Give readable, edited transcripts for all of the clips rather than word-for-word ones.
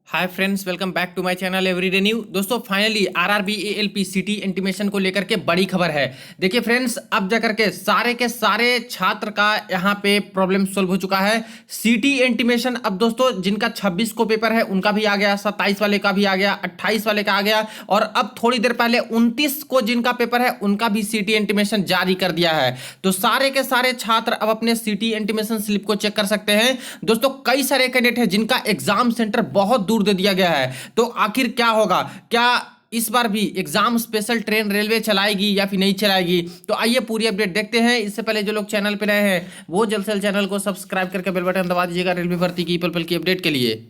Hi friends, welcome back to my channel everyday new. दोस्तों finally RRB ALP city intimation को लेकर के बड़ी खबर है। देखिए फ्रेंड्स, अब जाकर के सारे छात्र का यहाँ पे प्रॉब्लम सोल्व हो चुका है। सिटी इंटीमेशन अब दोस्तों जिनका 26 को पेपर है उनका भी आ गया, 27 वाले का भी आ गया, 28 वाले का आ गया और अब थोड़ी देर पहले 29 को जिनका पेपर है उनका भी सिटी इंटीमेशन जारी कर दिया है। तो सारे के सारे छात्र अब अपने सिटी इंटीमेशन स्लिप को चेक कर सकते हैं। दोस्तों कई सारे कैंडिडेट हैं जिनका एग्जाम सेंटर बहुत दूर दे दिया गया है। तो आखिर क्या होगा, क्या इस बार भी एग्जाम स्पेशल ट्रेन रेलवे चलाएगी या फिर नहीं चलाएगी? तो आइए पूरी अपडेट देखते हैं। इससे पहले जो लोग चैनल पे नए हैं वो जल्द से जल्द चैनल को सब्सक्राइब करके बेल बटन दबा दीजिएगा रेलवे भर्ती की पल पल की अपडेट के लिए।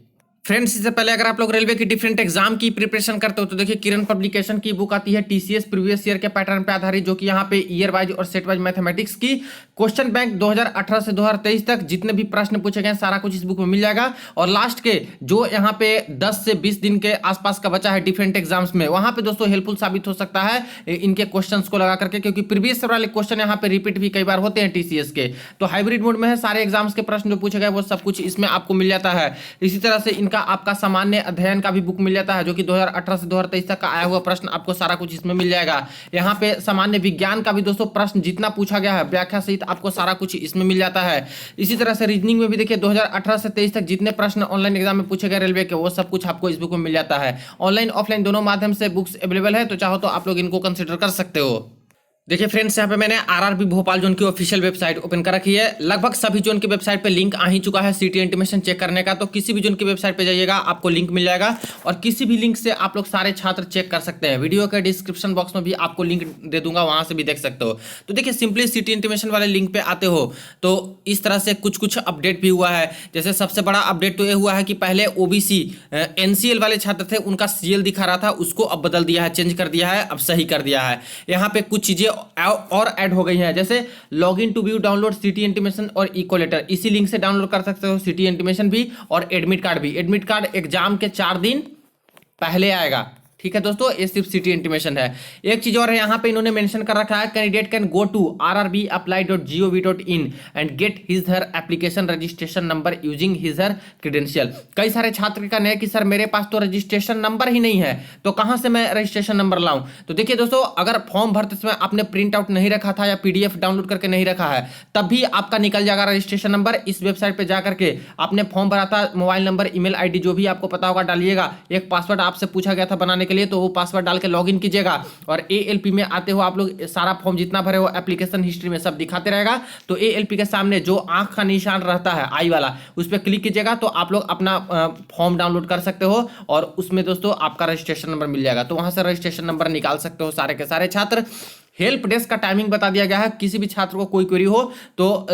फ्रेंड्स, इससे पहले अगर आप लोग रेलवे की डिफरेंट एग्जाम की प्रिपरेशन करते हो तो देखिए किरण पब्लिकेशन की बुक आती है टीसीएस प्रीवियस ईयर के पैटर्न पे आधारित, जो कि यहाँ पे ईयर वाइज और सेट वाइज मैथमेटिक्स की क्वेश्चन बैंक 2018 से 2023 तक जितने भी प्रश्न पूछे गए सारा कुछ इस बुक में मिल जाएगा। और लास्ट के जो यहाँ पे 10 से 20 दिन के आसपास का बचा है डिफरेंट एग्जाम्स में, वहां पे दोस्तों हेल्पफुल साबित हो सकता है इनके क्वेश्चन को लगा करके, क्योंकि प्रीवियस वाले क्वेश्चन यहाँ पे रिपीट भी कई बार होते हैं टीसीएस के। तो हाइब्रिड मोड में है, सारे एग्जाम्स के प्रश्न जो पूछे गए वो सब कुछ इसमें आपको मिल जाता है। इसी तरह से इनका आपका सामान्य अध्ययन का भी बुक मिल जाता है, जो कि 2018 से 2023 तक का आया हुआ प्रश्न आपको सारा कुछ इसमें मिल जाएगा। यहाँ पे सामान्य विज्ञान का भी दोस्तों प्रश्न जितना पूछा गया है व्याख्या सहित आपको सारा कुछ इसमें मिल जाता है। इसी तरह से रीजनिंग में भी देखिए 2018 से 23 तक जितने प्रश्न ऑनलाइन एग्जाम में पूछे गए रेलवे के वो सब कुछ आपको इस बुक में मिल जाता है। ऑनलाइन ऑफलाइन दोनों माध्यम से बुक्स अवेलेबल है, तो चाहो तो आप लोग इनको कंसिडर कर सकते हो। देखिए फ्रेंड्स, यहाँ पे मैंने आरआरबी भोपाल जोन की ऑफिशियल वेबसाइट ओपन कर रखी है। लगभग सभी जोन की वेबसाइट पे लिंक आ ही चुका है सिटी इंटीमेशन चेक करने का, तो किसी भी जोन की वेबसाइट पे जाइएगा आपको लिंक मिल जाएगा और किसी भी लिंक से आप लोग सारे छात्र चेक कर सकते हैं। वीडियो के डिस्क्रिप्शन बॉक्स में भी आपको लिंक दे दूंगा, वहां से भी देख सकते हो। तो देखिए सिंपली सिटी इंटीमेशन वाले लिंक पे आते हो तो इस तरह से कुछ कुछ अपडेट भी हुआ है। जैसे सबसे बड़ा अपडेट तो ये हुआ है कि पहले ओबीसी एनसीएल वाले छात्र थे, उनका सीएल दिखा रहा था, उसको अब बदल दिया है, चेंज कर दिया है, अब सही कर दिया है। यहाँ पे कुछ चीजें और ऐड हो गई हैं, जैसे log in to view download city intimation और इको लेटर, इसी लिंक से डाउनलोड कर सकते हो सिटी इंटीमेशन भी और एडमिट कार्ड भी। एडमिट कार्ड एग्जाम के 4 दिन पहले आएगा, ठीक है दोस्तों। ये सिर्फ सिटी इंटीमेशन है। एक चीज और है, यहाँ पे इन्होंने मेंशन कर रखा है candidate can go to rrbapply.gov.in and get his her application registration number using his her credential. कई सारे छात्र का है कि सर मेरे पास तो रजिस्ट्रेशन नंबर ही नहीं है, तो कहां से मैं रजिस्ट्रेशन नंबर लाऊं? तो देखिए दोस्तों, अगर फॉर्म भरते समय आपने प्रिंट आउट नहीं रखा था या पीडीएफ डाउनलोड करके नहीं रखा है, तब भी आपका निकल जाएगा रजिस्ट्रेशन नंबर। इस वेबसाइट पर जाकर के आपने फॉर्म भरा था, मोबाइल नंबर ईमेल आईडी जो भी आपको पता होगा डालिएगा। एक पासवर्ड आपसे पूछा गया था बनाने के लिए, तो वो पासवर्ड डाल के लॉगिन कीजिएगा और एएलपी में आते हो आप लोग सारा फॉर्म जितना भरे हो एप्लीकेशन हिस्ट्री में सब दिखाते रहेगा। तो एएलपी के सामने जो आंख का निशान रहता है आई वाला, उस पर क्लिक कीजिएगा तो आप लोग अपना फॉर्म डाउनलोड कर सकते हो और उसमें दोस्तों आपका रजिस्ट्रेशन नंबर मिल जाएगा। तो वहां से रजिस्ट्रेशन नंबर निकाल सकते हो सारे के सारे छात्र। हेल्प डेस्क का टाइमिंग बता दिया गया है, किसी भी छात्र को कोई क्वेरी हो तो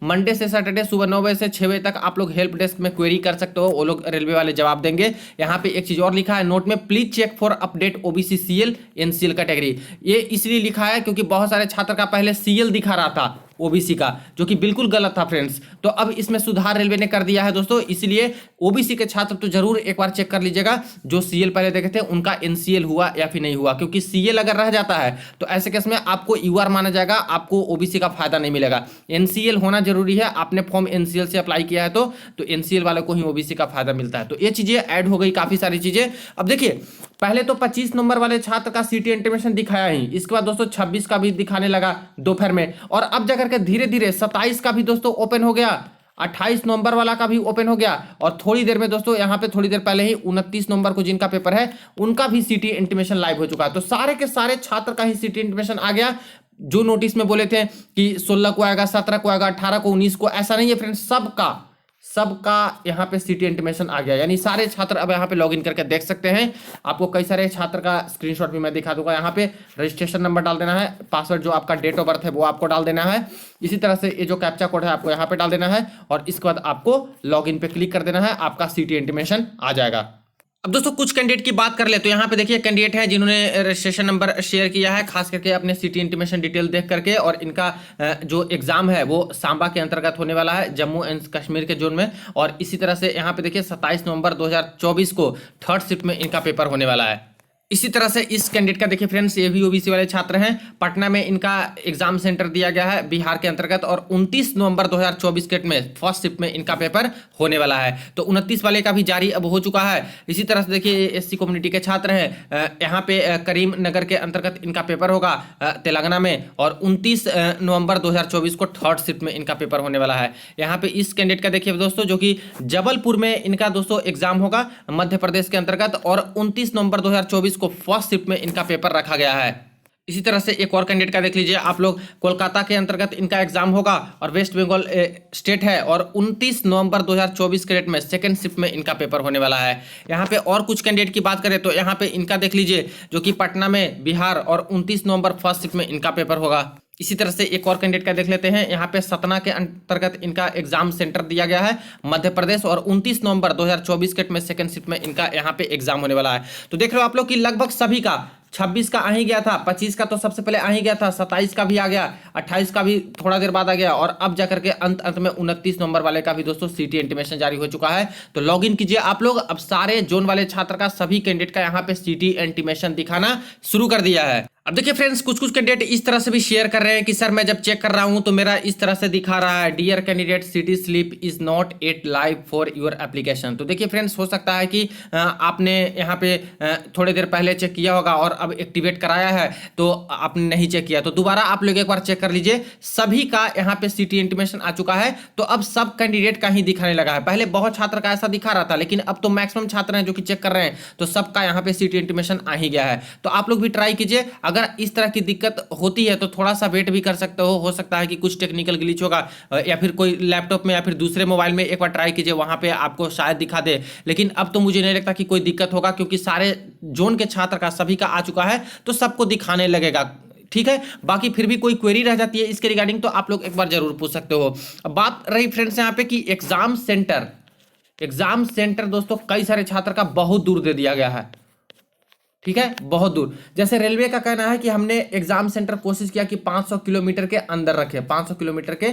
मंडे से सैटरडे सुबह 9 बजे से 6 बजे तक आप लोग हेल्प डेस्क में क्वेरी कर सकते हो, वो लोग रेलवे वाले जवाब देंगे। यहाँ पे एक चीज और लिखा है नोट में, please check for update OBC CL NCL category. ये इसलिए लिखा है क्योंकि बहुत सारे छात्र का पहले सीएल दिखा रहा था ओबीसी का, जो कि बिल्कुल गलत था फ्रेंड्स। तो अब इसमें सुधार रेलवे ने कर दिया है दोस्तों, इसलिए ओबीसी के छात्र तो जरूर एक बार चेक कर लीजिएगा जो सीएल पहले देखे थे उनका एनसीएल हुआ या फिर नहीं हुआ, क्योंकि सीएल अगर रह जाता है तो ऐसे केस में आपको यूआर माना जाएगा, आपको ओबीसी का फायदा नहीं मिलेगा। एनसीएल होना जरूरी है, आपने फॉर्म एनसीएल से अप्लाई किया है तो एनसीएल वाले को ही ओबीसी का फायदा मिलता है। तो ये चीजें ऐड हो गई, काफी सारी चीजें। अब देखिए पहले तो 25 नंबर वाले छात्र का सिटी इंटीमेशन दिखाया ही, इसके बाद दोस्तों 26 का भी दिखाने लगा दोपहर में, और अब जाकर के धीरे धीरे 27 का भी दोस्तों ओपन हो गया, 28 नवंबर वाला का भी ओपन हो गया और थोड़ी देर में दोस्तों यहाँ पे थोड़ी देर पहले ही 29 नवंबर को जिनका पेपर है उनका भी सिटी इंटीमेशन लाइव हो चुका है। तो सारे के सारे छात्र का ही सिटी इंटीमेशन आ गया। जो नोटिस में बोले थे कि 16 को आएगा, 17 को आएगा, 18 को, 19 को, ऐसा नहीं है फ्रेंड्स, सबका यहाँ पे सिटी इंटीमेशन आ गया। यानी सारे छात्र अब यहाँ पे लॉगिन करके देख सकते हैं। आपको कई सारे छात्र का स्क्रीनशॉट भी मैं दिखा दूंगा। यहाँ पे रजिस्ट्रेशन नंबर डाल देना है, पासवर्ड जो आपका डेट ऑफ बर्थ है वो आपको डाल देना है। इसी तरह से ये जो कैप्चा कोड है आपको यहाँ पे डाल देना है और इसके बाद आपको लॉगिन पे क्लिक कर देना है, आपका सिटी इंटीमेशन आ जाएगा। अब दोस्तों कुछ कैंडिडेट की बात कर ले तो यहाँ पे देखिए कैंडिडेट हैं जिन्होंने रजिस्ट्रेशन नंबर शेयर किया है, खास करके अपने सिटी इंटीमेशन डिटेल देख करके, और इनका जो एग्जाम है वो सांबा के अंतर्गत होने वाला है, जम्मू एंड कश्मीर के जोन में। और इसी तरह से यहाँ पे देखिए 27 नवंबर 2024 को थर्ड शिफ्ट में इनका पेपर होने वाला है। इसी तरह से इस कैंडिडेट का देखिए फ्रेंड्स, ये भी ओबीसी वाले छात्र हैं। पटना में इनका एग्जाम सेंटर दिया गया है बिहार के अंतर्गत, और 29 नवंबर 2024 के में फर्स्ट शिफ्ट में इनका पेपर होने वाला है। तो 29 वाले का भी जारी अब हो चुका है। इसी तरह से देखिए एससी कम्युनिटी के छात्र हैं, यहाँ पे करीम नगर के अंतर्गत इनका पेपर होगा तेलंगाना में, और 29 नवंबर 2024 को थर्ड शिफ्ट में इनका पेपर होने वाला है। यहाँ पे इस कैंडिडेट का देखिए दोस्तों, जो कि जबलपुर में इनका दोस्तों एग्जाम होगा मध्य प्रदेश के अंतर्गत, और 29 नवंबर 2024 को फर्स्ट शिफ्ट में इनका पेपर रखा गया है। इसी तरह से एक और कैंडिडेट का देख लीजिए आप लोग, कोलकाता के अंतर्गत इनका एग्जाम होगा और वेस्ट बंगाल स्टेट है, और 29 नवंबर 2024 के डेट में सेकंड शिफ्ट में इनका पेपर होने वाला है। यहाँ पे और कुछ कैंडिडेट की बात करें तो यहाँ पे इनका देख लीजिए, जो कि पटना में बिहार, और 29 नवंबर फर्स्ट शिफ्ट में इनका पेपर होगा। इसी तरह से एक और कैंडिडेट का देख लेते हैं, यहाँ पे सतना के अंतर्गत इनका एग्जाम सेंटर दिया गया है मध्य प्रदेश, और 29 नवंबर 2024 के में सेकंड शिफ्ट में इनका यहाँ पे एग्जाम होने वाला है। तो देख रहे हो आप लोग कि लगभग सभी का 26 का आ ही गया था, 25 का तो सबसे पहले आ ही गया था, 27 का भी आ गया, 28 का भी थोड़ा देर बाद आ गया, और अब जाकर के अंत में 29 नवंबर वाले का भी दोस्तों सीटी इंटीमेशन जारी हो चुका है। तो लॉग इन कीजिए आप लोग। अब सारे जोन वाले छात्र का, सभी कैंडिडेट का यहाँ पे सीटी इंटीमेशन दिखाना शुरू कर दिया है। अब देखिए फ्रेंड्स, कुछ कुछ कैंडिडेट इस तरह से भी शेयर कर रहे हैं कि सर मैं जब चेक कर रहा हूं तो मेरा इस तरह से दिखा रहा है, डियर कैंडिडेट सीटी slip is not at live for your application. तो देखिए फ्रेंड्स, हो सकता है कि आपने यहाँ पे थोड़ी देर पहले चेक किया होगा और अब एक्टिवेट कराया है, तो आपने नहीं चेक किया, तो दोबारा आप लोग एक बार चेक कर लीजिए। सभी का यहाँ पे सीटी इंटीमेशन आ चुका है, तो अब सब कैंडिडेट का ही दिखाने लगा है। पहले बहुत छात्र का ऐसा दिखा रहा था, लेकिन अब तो मैक्सिमम छात्र हैं जो कि चेक कर रहे हैं, तो सबका यहाँ पे सीटी इंटीमेशन आ ही गया है। तो आप लोग भी ट्राई कीजिए। अगर इस तरह की दिक्कत होती है तो थोड़ा सा वेट भी कर सकते हो सकता है कि कुछ टेक्निकल ग्लिच होगा, या फिर कोई लैपटॉप में या फिर दूसरे मोबाइल में एक बार ट्राई कीजिए, वहां पे आपको शायद दिखा दे। लेकिन अब तो मुझे नहीं लगता कि कोई दिक्कत होगा, क्योंकि सारे जोन के छात्र का सभी का आ चुका है, तो सबको दिखाने लगेगा। ठीक है, बाकी फिर भी कोई क्वेरी रह जाती है इसके रिगार्डिंग तो आप लोग एक बार जरूर पूछ सकते हो। अब बात रही फ्रेंड्स यहाँ पे कि एग्जाम सेंटर दोस्तों कई सारे छात्र का बहुत दूर दे दिया गया है। ठीक है, बहुत दूर। जैसे रेलवे का कहना है कि हमने एग्जाम सेंटर कोशिश किया कि 500 किलोमीटर के अंदर रखे, 500 किलोमीटर के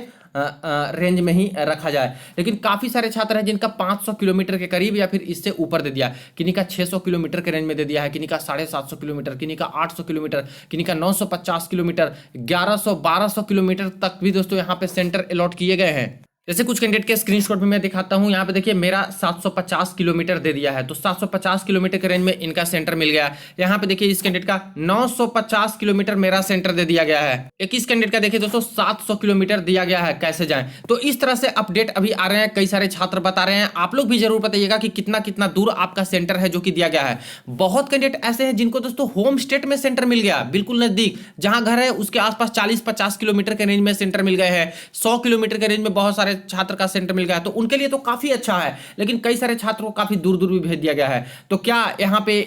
रेंज में ही रखा जाए, लेकिन काफी सारे छात्र हैं जिनका 500 किलोमीटर के करीब या फिर इससे ऊपर दे दिया। किन्हीं का 600 किलोमीटर के रेंज में दे दिया है, किन्हीं का 750 किलोमीटर, किन्हीं का 800 किलोमीटर, किन्हीं का 950 किलोमीटर, 1100-1200 किलोमीटर तक भी दोस्तों यहाँ पे सेंटर अलॉट किए गए हैं। जैसे कुछ कैंडिडेट के स्क्रीनशॉट में मैं दिखाता हूं, यहाँ पे देखिए मेरा 750 किलोमीटर दे दिया है, तो 750 किलोमीटर के रेंज में इनका सेंटर मिल गया। यहाँ पे देखिए इस कैंडिडेट का 950 किलोमीटर मेरा सेंटर दे दिया गया है। एक इस कैंडिडेट का देखिए दोस्तों 700 किलोमीटर दिया गया है, कैसे जाएं। तो इस तरह से अपडेट अभी आ रहे हैं, कई सारे छात्र बता रहे हैं। आप लोग भी जरूर बताइएगा कि कितना कितना दूर आपका सेंटर है जो कि दिया गया है। बहुत कैंडिडेट ऐसे हैं जिनको दोस्तों होम स्टेट में सेंटर मिल गया, बिल्कुल नजदीक, जहां घर है उसके आसपास 40-50 किलोमीटर के रेंज में सेंटर मिल गए हैं। 100 किलोमीटर के रेंज में बहुत सारे छात्र का सेंटर मिल गया, तो उनके लिए तो काफी अच्छा है। लेकिन कई सारे छात्रों को काफी दूर दूर भी भेज दिया गया है। तो क्या यहाँ पे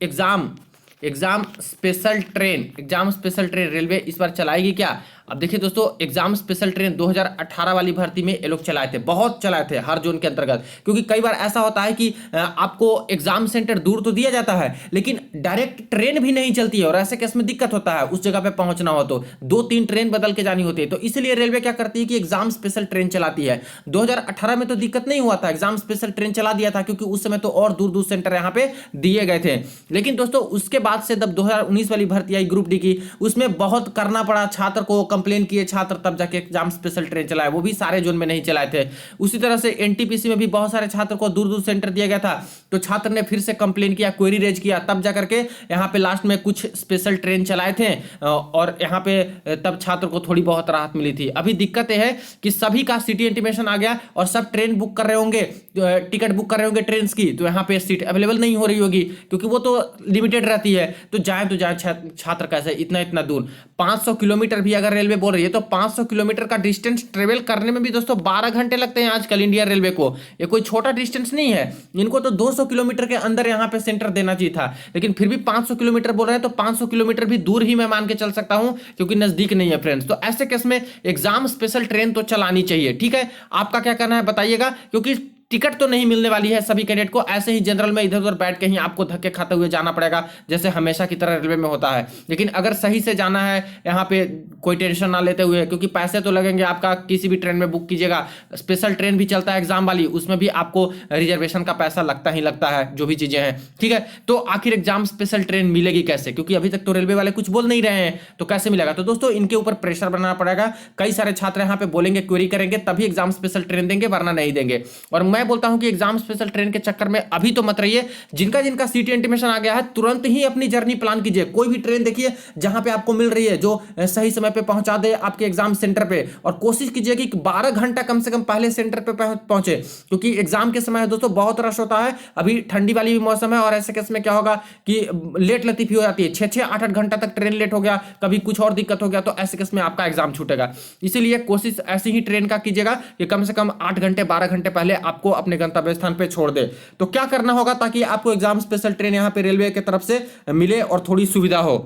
एग्जाम स्पेशल ट्रेन रेलवे इस बार चलाएगी क्या? अब देखिए दोस्तों, एग्जाम स्पेशल ट्रेन 2018 वाली भर्ती में ये लोग चलाए थे, बहुत चलाए थे हर जोन के अंतर्गत। क्योंकि कई बार ऐसा होता है कि आपको एग्जाम सेंटर दूर तो दिया जाता है, लेकिन डायरेक्ट ट्रेन भी नहीं चलती है, और ऐसे केस में दिक्कत होता है। उस जगह पे पहुंचना हो तो 2-3 ट्रेन बदल के जानी होती है। तो इसलिए रेलवे क्या करती है कि एग्जाम स्पेशल ट्रेन चलाती है। 2018 में तो दिक्कत नहीं हुआ था, एग्जाम स्पेशल ट्रेन चला दिया था, क्योंकि उस समय तो और दूर दूर सेंटर यहाँ पे दिए गए थे। लेकिन दोस्तों उसके बाद से जब 2019 वाली भर्ती आई ग्रुप डी की, उसमें बहुत करना पड़ा छात्र को, कंप्लेन किए छात्र, तब जाके एग्जाम स्पेशल ट्रेन चलाए, वो भी सारे जोन में नहीं चलाए थे। उसी तरह से एनटीपीसी में भी बहुत सारे छात्र को दूर दूर सेंटर दिया गया था, तो छात्र ने फिर से कंप्लेन किया, क्वेरी रेज किया, तब जाकर के यहाँ पे लास्ट में कुछ स्पेशल ट्रेन चलाए थे, और यहाँ पे तब छात्र को थोड़ी बहुत राहत मिली थी। अभी दिक्कत यह है कि सभी का सिटी इंटीमेशन आ गया और सब ट्रेन बुक कर रहे होंगे, टिकट बुक कर रहे होंगे ट्रेन की, तो यहाँ पे सीट अवेलेबल नहीं हो रही होगी, क्योंकि वो तो लिमिटेड रहती है। तो जाए छात्र कैसे इतना दूर, 500 किलोमीटर भी अगर रेलवे बोल रही है, तो 500 किलोमीटर का डिस्टेंस ट्रेवल करने में भी दोस्तों 12 घंटे लगते हैं आजकल इंडिया रेलवे को। ये कोई छोटा डिस्टेंस नहीं है, इनको तो 200 किलोमीटर के अंदर यहाँ पे सेंटर देना चाहिए था, लेकिन फिर भी 500 किलोमीटर बोल रहे हैं, तो 500 किलोमीटर भी दूर ही मैं मान के चल सकता हूं, क्योंकि नजदीक नहीं है फ्रेंड्स। तो ऐसे केस में एग्जाम स्पेशल ट्रेन तो चलानी चाहिए। ठीक है, आपका क्या कहना है बताइएगा, क्योंकि टिकट तो नहीं मिलने वाली है सभी कैंडिडेट को, ऐसे ही जनरल में इधर उधर बैठ के ही आपको धक्के खाते हुए जाना पड़ेगा जैसे हमेशा की तरह रेलवे में होता है। लेकिन अगर सही से जाना है यहाँ पे कोई टेंशन ना लेते हुए, क्योंकि पैसे तो लगेंगे आपका, किसी भी ट्रेन में बुक कीजिएगा, स्पेशल ट्रेन भी चलता है एग्जाम वाली, उसमें भी आपको रिजर्वेशन का पैसा लगता ही लगता है, जो भी चीजें हैं, ठीक है। तो आखिर एग्जाम स्पेशल ट्रेन मिलेगी कैसे, क्योंकि अभी तक तो रेलवे वाले कुछ बोल नहीं रहे हैं, तो कैसे मिलेगा। तो दोस्तों इनके ऊपर प्रेशर बनाना पड़ेगा, कई सारे छात्र यहाँ पे बोलेंगे, क्वेरी करेंगे, तभी एग्जाम स्पेशल ट्रेन देंगे, वरना नहीं देंगे। और मैं बोलता हूं कि एग्जाम स्पेशल ट्रेन के चक्कर में अभी तो मत रहिए। जिनका जिनका सीटी इंटीमेशन आ गया है, तुरंत ही अपनी जर्नी प्लान कीजिए। कोई भी ट्रेन देखिए जहां पे आपको मिल रही है, जो सही समय पे पहुंचा दे आपके एग्जाम सेंटर पे, और कोशिश कीजिए कि 12 घंटा कम से कम पहले सेंटर पे पहुंचे, क्योंकि एग्जाम के समय दोस्तों बहुत रश होता है। अभी ठंडी वाली भी मौसम है, और ऐसे केस में क्या होगा कि लेट लतीफी हो जाती है, 6-6 8-8 घंटा तक ट्रेन लेट हो गया, कभी कुछ और दिक्कत हो गया, तो ऐसे केस में आपका एग्जाम छूटेगा। इसीलिए कोशिश ऐसी ही ट्रेन का कीजिएगा कि कम से कम 8 घंटे 12 घंटे पहले आपको अपने गंतव्य स्थान पे छोड़ दे। तो क्या करना होगा ताकि आपको एग्जाम स्पेशल ट्रेन यहां पे रेलवे की तरफ से मिले और थोड़ी सुविधा हो।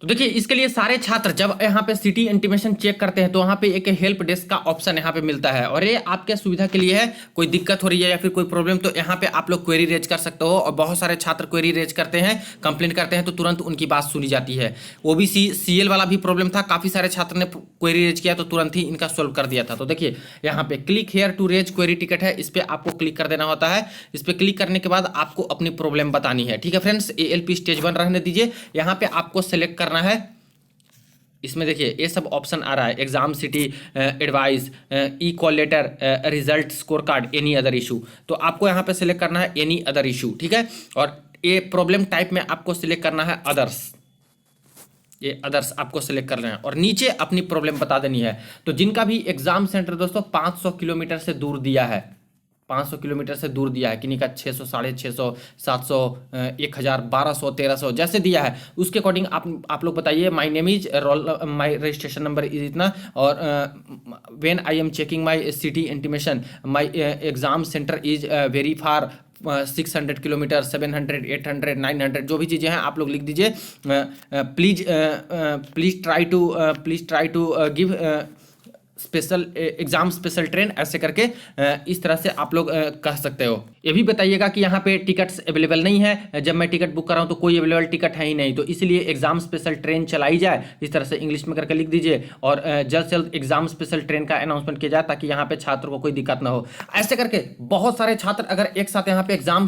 तो देखिए इसके लिए सारे छात्र जब यहाँ पे सिटी इंटीमेशन चेक करते हैं तो वहाँ पे एक हेल्प डेस्क का ऑप्शन यहाँ पे मिलता है, और ये आपके सुविधा के लिए है। कोई दिक्कत हो रही है या फिर कोई प्रॉब्लम, तो यहाँ पे आप लोग क्वेरी रेज कर सकते हो, और बहुत सारे छात्र क्वेरी रेज करते हैं, कंप्लेन करते हैं, तो तुरंत उनकी बात सुनी जाती है। ओबीसी सीएल वाला भी प्रॉब्लम था, काफी सारे छात्र ने क्वेरी रेज किया, तो तुरंत ही इनका सोल्व कर दिया था। तो देखिए यहाँ पे click here to raise query ticket है, इस पर आपको क्लिक कर देना होता है। इस पर क्लिक करने के बाद आपको अपनी प्रॉब्लम बतानी है, ठीक है फ्रेंड्स। ALP स्टेज 1 रहने दीजिए। यहाँ पे आपको सेलेक्ट करना है, इसमें देखिए ये सब ऑप्शन आ रहा है, exam city advice, e call letter, result, score card, any other issue. तो आपको यहाँ पे सिलेक्ट करना है एनी अदर इशू, ठीक है। और ये प्रॉब्लम टाइप में आपको सिलेक्ट करना है अदर्स, ये अदर्स आपको सिलेक्ट करना है, और नीचे अपनी प्रॉब्लम बता देनी है। तो जिनका भी एग्जाम सेंटर दोस्तों 500 किलोमीटर से दूर दिया है, 500 किलोमीटर से दूर दिया है, किन्हीं का 600, 650, 700, 1000, 1200, 1300 जैसे दिया है, उसके अकॉर्डिंग आप लोग बताइए। My name is roll, my registration number is इतना, और when I am checking my city intimation, my exam centre is very far, 600 kilometre, 700, 800, 900, जो भी चीज़ें हैं आप लोग लिख दीजिए। Please try to give special exam special train, ऐसे करके इस तरह से आप लोग कह सकते हो। ये भी बताइएगा कि यहाँ पे टिकट्स अवेलेबल नहीं है, जब मैं टिकट बुक कर रहा हूँ तो कोई अवेलेबल टिकट है ही नहीं, तो इसलिए एग्जाम स्पेशल ट्रेन चलाई जाए, इस तरह से इंग्लिश में करके लिख दीजिए। और जल्द से जल्द एग्जाम स्पेशल ट्रेन का अनाउंसमेंट किया जाए ताकि यहाँ पे छात्र को कोई दिक्कत ना हो। ऐसे करके बहुत सारे छात्र अगर एक साथ यहाँ पे एग्जाम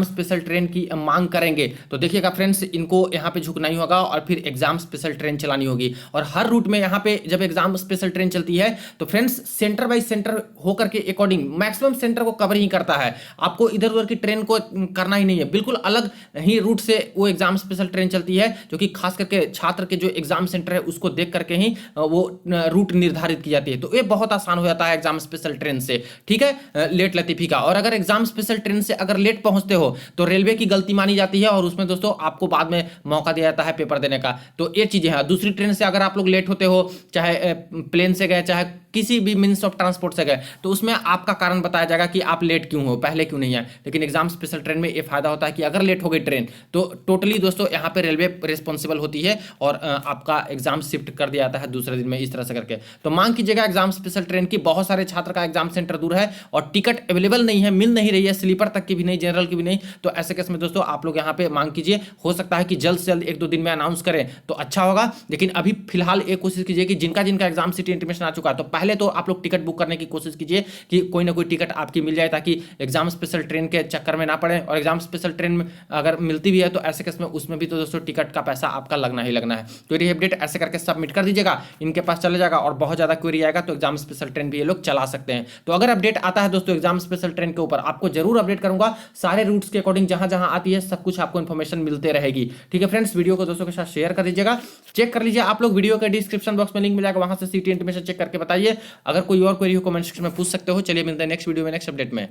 स्पेशल ट्रेन की मांग करेंगे तो देखिएगा फ्रेंड्स, इनको यहाँ पे झुकना ही होगा और फिर एग्जाम स्पेशल ट्रेन चलानी होगी। और हर रूट में यहाँ पे जब एग्जाम स्पेशल ट्रेन चलती है तो फ्रेंड्स सेंटर बाय सेंटर होकर के अकॉर्डिंग मैक्सिमम सेंटर को कवर ही करता है, आपको इधर उधर की ट्रेन को करना ही नहीं है। बिल्कुल अलग ही रूट से वो एग्जाम स्पेशल ट्रेन चलती है, जो कि खास करके छात्र के जो एग्जाम सेंटर है उसको देख करके ही वो रूट निर्धारित की जाती है। तो ये बहुत आसान हो जाता है एग्जाम स्पेशल ट्रेन से, ठीक है, लेट लतीफी का। और अगर एग्जाम स्पेशल ट्रेन से अगर लेट पहुंचते हो तो रेलवे की गलती मानी जाती है, और उसमें दोस्तों आपको बाद में मौका दिया जाता है पेपर देने का। तो ये चीजें हैं। दूसरी ट्रेन से अगर आप लोग लेट होते हो, चाहे प्लेन से गए, चाहे किसी भी मीन्स ऑफ ट्रांसपोर्ट से गए, तो उसमें आपका कारण बताया जाएगा कि आप लेट क्यों हो, पहले क्यों नहीं है। लेकिन एग्जाम स्पेशल ट्रेन में ये फायदा होता है कि अगर लेट हो गई ट्रेन तो टोटली दोस्तों यहाँ पे रेलवे रिस्पॉन्सिबल होती है, और आपका एग्जाम शिफ्ट कर दिया जाता है दूसरे दिन में, इस तरह से करके। तो मांग कीजिएगा एग्जाम स्पेशल ट्रेन की। बहुत सारे छात्र का एग्जाम सेंटर दूर है और टिकट अवेलेबल नहीं है, मिल नहीं रही है, स्लीपर तक की भी नहीं, जनरल की भी नहीं। तो ऐसे केस में दोस्तों आप लोग यहाँ पे मांग कीजिए। हो सकता है कि जल्द से जल्द 1-2 दिन में अनाउंस करें तो अच्छा होगा। लेकिन अभी फिलहाल एक कोशिश कीजिए कि जिनका जिनका एग्जाम सिटी इंटीमेशन आ चुका है, तो पहले तो आप लोग टिकट बुक करने की कोशिश कीजिए कि कोई ना कोई टिकट आपकी मिल जाए, ताकि एग्जाम स्पेशल ट्रेन के चक्कर में ना पड़े। और एग्जाम स्पेशल ट्रेन में अगर मिलती भी है तो ऐसे केस में उसमें भी तो दोस्तों टिकट का पैसा आपका लगना ही लगना है। तो ये अपडेट ऐसे करके सबमिट कर दीजिएगा, इनके पास चले जाएगा, और बहुत ज्यादा क्वेरी आएगा तो एग्जाम स्पेशल ट्रेन भी ये लोग चला सकते हैं। तो अगर अपडेट आता है दोस्तों एग्जाम स्पेशल ट्रेन के ऊपर, आपको जरूर अपडेट करूंगा। सारे रूट्स के अकॉर्डिंग जहां जहां आती है सब कुछ आपको इन्फॉर्मेशन मिलते रहेगी, ठीक है फ्रेंड्स। वीडियो को दोस्तों के साथ शेयर कर दीजिएगा, चेक कर लीजिए आप लोग। वीडियो के डिस्क्रिप्शन बॉक्स में लिंक मिल जाएगा, वहां से सिटी इंटीमेशन चेक करके बताइए। अगर कोई और क्वेरी हो कमेंट सेक्शन में पूछ सकते हो। चलिए मिलते हैं नेक्स्ट वीडियो में नेक्स्ट अपडेट में।